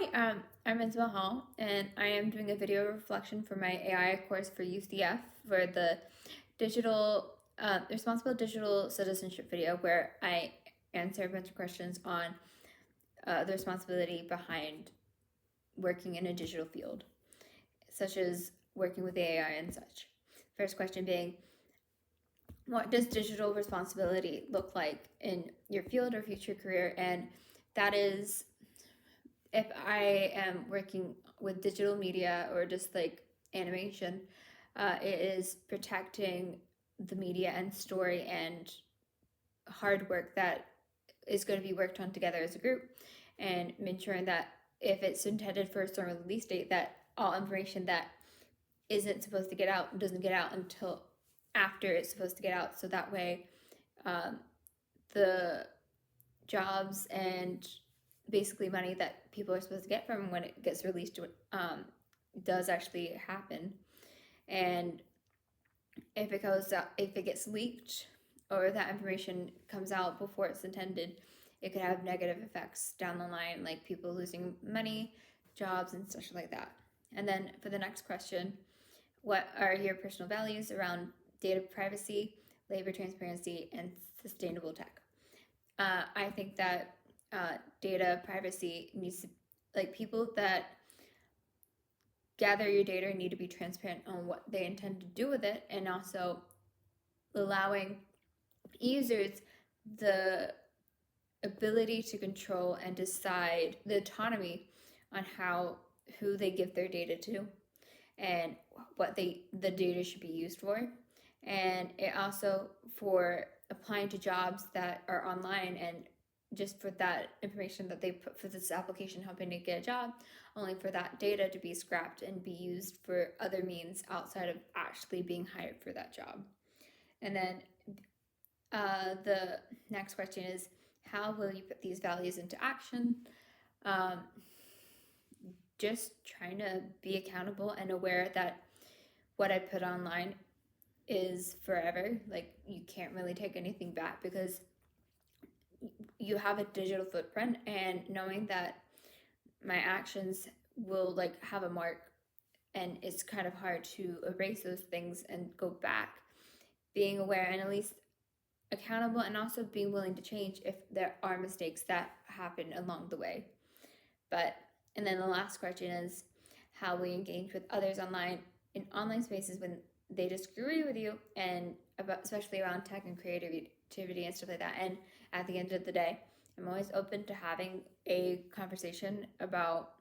Hi, I'm Isabel Hall, and I am doing a video reflection for my AI course for UCF for the responsible digital citizenship video, where I answer a bunch of questions on the responsibility behind working in a digital field, such as working with AI and such. First question being, what does digital responsibility look like in your field or future career? And that is, if I am working with digital media or just like animation, it is protecting the media and story and hard work that is going to be worked on together as a group, and ensuring that if it's intended for a certain release date, that all information that isn't supposed to get out doesn't get out until after it's supposed to get out, so that way the jobs and basically money that people are supposed to get from when it gets released does actually happen. And if it gets leaked, or that information comes out before it's intended, it could have negative effects down the line, like people losing money, jobs, and such like that. And then for the next question, what are your personal values around data privacy, labor transparency, and sustainable tech? I think that data privacy needs to, like, people that gather your data need to be transparent on what they intend to do with it, and also allowing users the ability to control and decide, the autonomy on who they give their data to and what the data should be used for. And it also for applying to jobs that are online, and just for that information that they put for this application helping to get a job, only for that data to be scrapped and be used for other means outside of actually being hired for that job. And then the next question is, how will you put these values into action? Just trying to be accountable and aware that what I put online is forever. Like, you can't really take anything back because you have a digital footprint, and knowing that my actions will like have a mark, and it's kind of hard to erase those things and go back. Being aware and at least accountable, and also being willing to change if there are mistakes that happen along the way. And then the last question is, how we engage with others online in online spaces when they disagree with you, and especially around tech and creativity and stuff like that. And at the end of the day, I'm always open to having a conversation about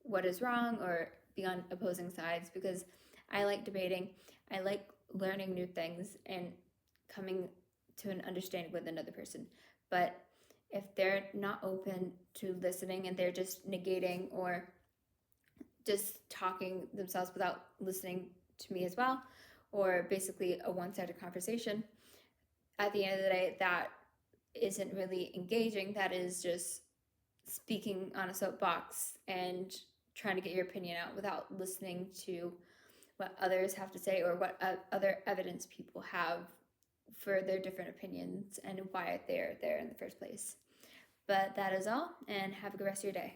what is wrong or be on opposing sides, because I like debating. I like learning new things and coming to an understanding with another person. But if they're not open to listening and they're just negating or just talking themselves without listening to me as well, or basically a one-sided conversation, at the end of the day, that isn't really engaging. That is just speaking on a soapbox and trying to get your opinion out without listening to what others have to say, or what other evidence people have for their different opinions and why they're there in the first place. But that is all, and have a good rest of your day.